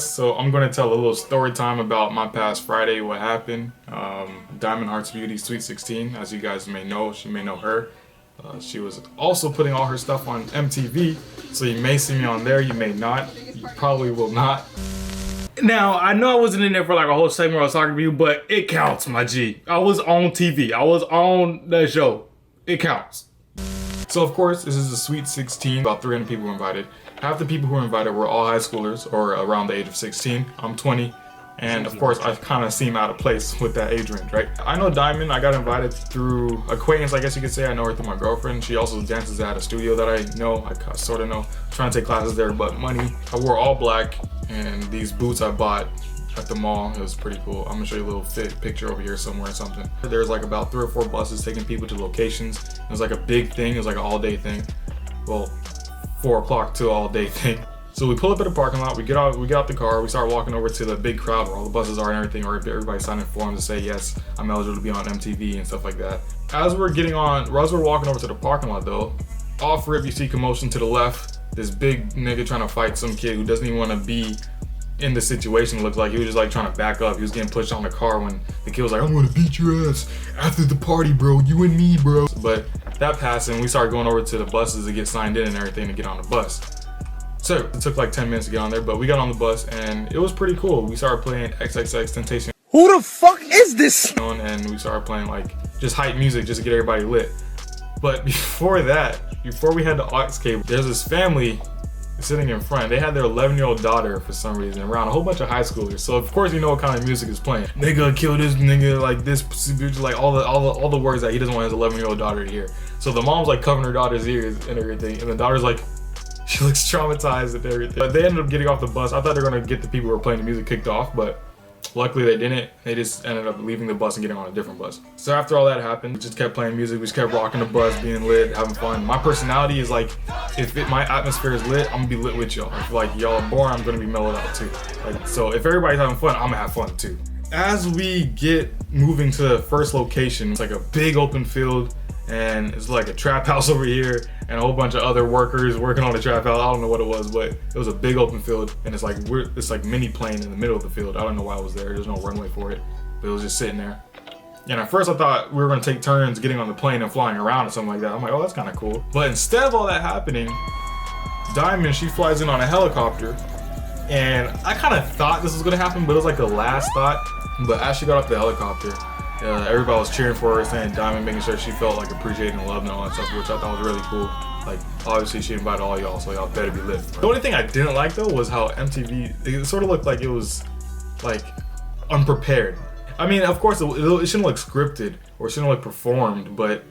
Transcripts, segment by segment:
So I'm going to tell a little story time about my past Friday, what happened. Dymond Heartsbeauty Sweet 16, as you guys may know, she may know her. She was also putting all her stuff on MTV, so you may see me on there, you may not. You probably will not. Now, I know I wasn't in there for like a whole segment where I was talking to you, but it counts, my G. I was on TV. I was on the show. It counts. So, of course, this is a Sweet 16. About 300 people were invited. Half the people who were invited were all high schoolers or around the age of 16. I'm 20. And, of course, I kind of seem out of place with that age range, right? I know Dymond. I got invited through acquaintance, I guess you could say. I know her through my girlfriend. She also dances at a studio that I know. I sort of know. I'm trying to take classes there, but money. I wore all black. And these boots I bought at the mall, it was pretty cool. I'm gonna show you a little fit picture over here somewhere or something. There's like about 3 or 4 buses taking people to locations. It was like a big thing, it was like an all day thing. Well, 4 o'clock to all day thing. So we pull up at the parking lot, we get out the car, we start walking over to the big crowd where all the buses are and everything, or everybody signing forms to say, yes, I'm eligible to be on MTV and stuff like that. As we're walking over to the parking lot though, off rip you see commotion to the left. This big nigga trying to fight some kid who doesn't even want to be in the situation. It looked like he was just like trying to back up. He was getting pushed on the car when the kid was like, I'm gonna beat your ass after the party, bro. You and me, bro. But that passed and we started going over to the buses to get signed in and everything to get on the bus. So it took like 10 minutes to get on there, but we got on the bus and it was pretty cool. We started playing XXXTentacion. Who the fuck is this? And we started playing like just hype music just to get everybody lit. But before that, before we had the aux cable, there's this family sitting in front. They had their 11-year-old daughter for some reason around a whole bunch of high schoolers. So of course you know what kind of music is playing. Nigga kill this nigga, like this, like all the words that he doesn't want his 11-year-old daughter to hear. So the mom's like covering her daughter's ears and everything, and the daughter's like, she looks traumatized and everything. But they ended up getting off the bus. I thought they were gonna get the people who were playing the music kicked off, but luckily they didn't. They just ended up leaving the bus and getting on a different bus. So after all that happened, we just kept playing music. We just kept rocking the bus, being lit, having fun. My personality is like, my atmosphere is lit, I'm gonna be lit with y'all. If like y'all are boring, I'm gonna be mellowed out too. Like, so if everybody's having fun, I'm gonna have fun too. As we get moving to the first location, it's like a big open field and it's like a trap house over here and a whole bunch of other workers working on the trap house. I don't know what it was, but it was a big open field and it's like mini plane in the middle of the field. I don't know why it was there. There's no runway for it, but it was just sitting there. And at first I thought we were gonna take turns getting on the plane and flying around or something like that. I'm like, oh, that's kind of cool. But instead of all that happening, Dymond, she flies in on a helicopter and I kind of thought this was gonna happen, but it was like the last thought. But as she got off the helicopter, everybody was cheering for her, saying Dymond, making sure she felt like appreciated and loved and all that stuff, which I thought was really cool. Like, obviously she invited all y'all, so y'all better be lit. The only thing I didn't like though was how MTV, it sort of looked like it was like unprepared. I mean, of course, it shouldn't look scripted or shouldn't look performed, but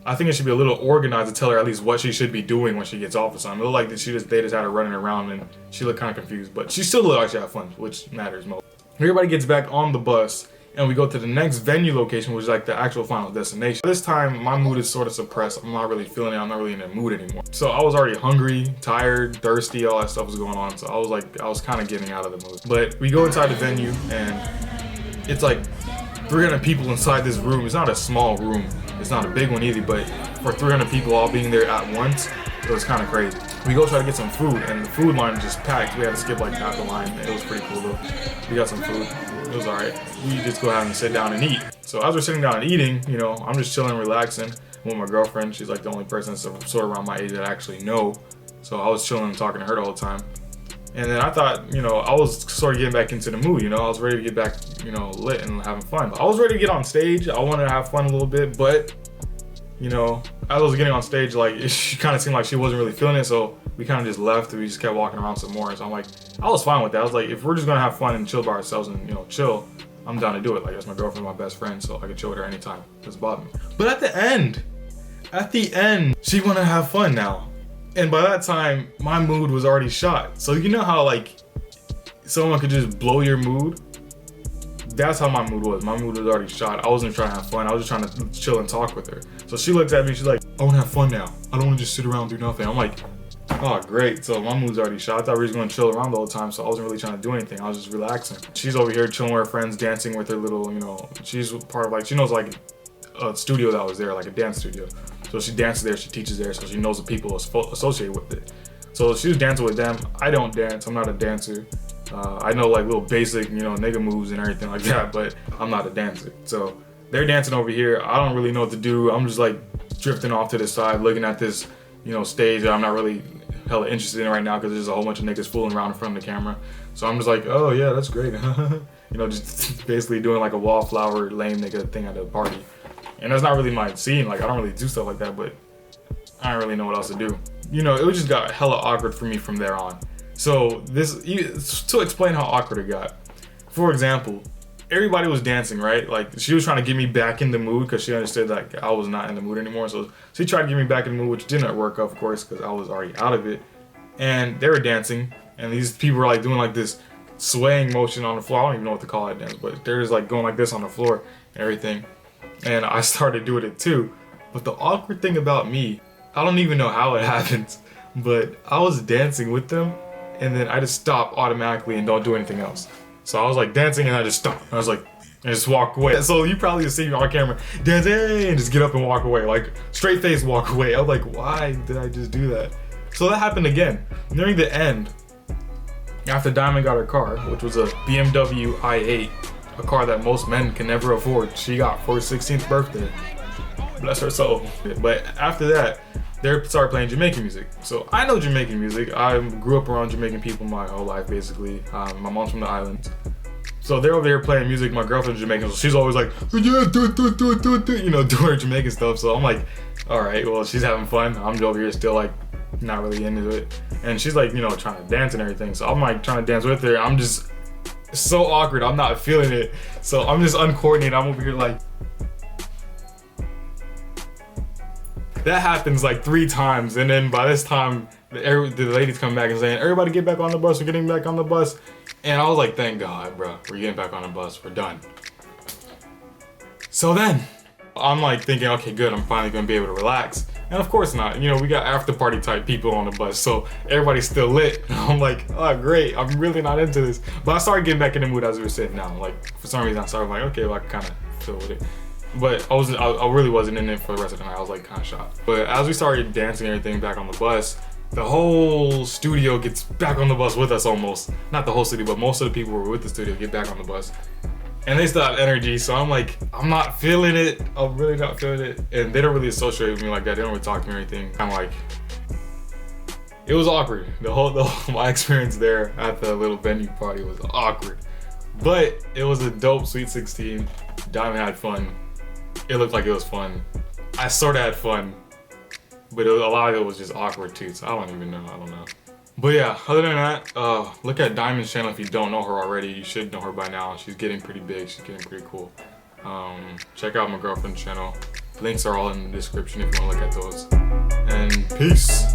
I think it should be a little organized to tell her at least what she should be doing when she gets off or something. It looked like they just had her running around and she looked kind of confused, but she still looked like she had fun, which matters most. Everybody gets back on the bus and we go to the next venue location, which is like the actual final destination. This time, my mood is sort of suppressed. I'm not really feeling it. I'm not really in the mood anymore. So I was already hungry, tired, thirsty, all that stuff was going on. So I was kind of getting out of the mood. But we go inside the venue and it's like 300 people inside this room. It's not a small room. It's not a big one either, but for 300 people all being there at once, it was kind of crazy. We go try to get some food and the food line just packed. We had to skip like half the line. It was pretty cool though. We got some food. It was alright. We just go ahead and sit down and eat. So as we're sitting down and eating, you know, I'm just chilling, relaxing with my girlfriend. She's like the only person that's sort of around my age that I actually know. So I was chilling and talking to her the whole time. And then I thought, you know, I was sort of getting back into the mood, you know. I was ready to get back, you know, lit and having fun. I was ready to get on stage. I wanted to have fun a little bit, but, you know, as I was getting on stage, like, she kind of seemed like she wasn't really feeling it, so we kind of just left. We just kept walking around some more. So I'm like, I was fine with that. I was like, if we're just gonna have fun and chill by ourselves and, you know, chill, I'm down to do it. Like, that's my girlfriend, my best friend, so I can chill with her anytime. It doesn't bother me. But at the end, she wanna have fun now. And by that time, my mood was already shot. So you know how like someone could just blow your mood? That's how my mood was. My mood was already shot. I wasn't trying to have fun. I was just trying to chill and talk with her. So she looks at me, she's like, I wanna have fun now. I don't wanna just sit around and do nothing. I'm like, oh great. So my mood's already shot. I thought we were just gonna chill around the whole time, so I wasn't really trying to do anything. I was just relaxing. She's over here chilling with her friends, dancing with her little, you know, she's part of like, she knows like a studio that was there, like a dance studio. So she dances there, she teaches there, so she knows the people associated with it. So she was dancing with them. I don't dance, I'm not a dancer. I know like little basic, you know, nigga moves and everything like that, but I'm not a dancer. So they're dancing over here. I don't really know what to do. I'm just like drifting off to the side, looking at this, you know, stage that I'm not really hella interested in right now because there's a whole bunch of niggas fooling around in front of the camera. So I'm just like, oh yeah, that's great. You know, just basically doing like a wallflower lame nigga thing at a party. And that's not really my scene. Like, I don't really do stuff like that, but I don't really know what else to do. You know, it just got hella awkward for me from there on. So to explain how awkward it got, for example, everybody was dancing, right? Like, she was trying to get me back in the mood because she understood that I was not in the mood anymore. So she tried to get me back in the mood, which didn't work, of course, because I was already out of it. And they were dancing, and these people were like doing like this swaying motion on the floor. I don't even know what to call that dance, but they're just like going like this on the floor and everything. And I started doing it too. But the awkward thing about me, I don't even know how it happens, but I was dancing with them, and then I just stop automatically and don't do anything else. So I was like dancing and I just stop. I was like, and just walk away. So you probably just see me on camera dancing and just get up and walk away, like straight face walk away. I was like, why did I just do that? So that happened again. Nearing the end, after Dymond got her car, which was a BMW i8, a car that most men can never afford, she got for her 16th birthday. Bless her soul. But after that, they started playing Jamaican music. So I know Jamaican music. I grew up around Jamaican people my whole life, basically. My mom's from the islands. So they're over here playing music. My girlfriend's Jamaican, so she's always like, yeah, do it, you know, doing her Jamaican stuff. So I'm like, all right, well, she's having fun. I'm over here still like not really into it. And she's like, you know, trying to dance and everything. So I'm like trying to dance with her. I'm just so awkward. I'm not feeling it. So I'm just uncoordinated. I'm over here like, that happens like 3 times, and then by this time, the ladies come back and saying, everybody get back on the bus, we're getting back on the bus. And I was like, thank God, bro, we're getting back on the bus, we're done. So then, I'm like thinking, okay, good, I'm finally gonna be able to relax. And of course not, you know, we got after party type people on the bus, so everybody's still lit. I'm like, oh great, I'm really not into this. But I started getting back in the mood as we were sitting down. Like, for some reason I started like, okay, well I can kind of feel with it. But I really wasn't in it for the rest of the night. I was like kind of shocked. But as we started dancing and everything back on the bus, the whole studio gets back on the bus with us almost. Not the whole studio, but most of the people who were with the studio get back on the bus. And they still have energy, so I'm like, I'm not feeling it. I'm really not feeling it. And they don't really associate with me like that. They don't really talk to me or anything. I'm like, it was awkward. My experience there at the little venue party was awkward. But it was a dope Sweet 16. Dymond had fun. It looked like it was fun. I sort of had fun, but a lot of it was just awkward too, so I don't even know, I don't know. But yeah, other than that, look at Dymond's channel if you don't know her already. You should know her by now. She's getting pretty big, she's getting pretty cool. Check out my girlfriend's channel. Links are all in the description if you want to look at those. And peace.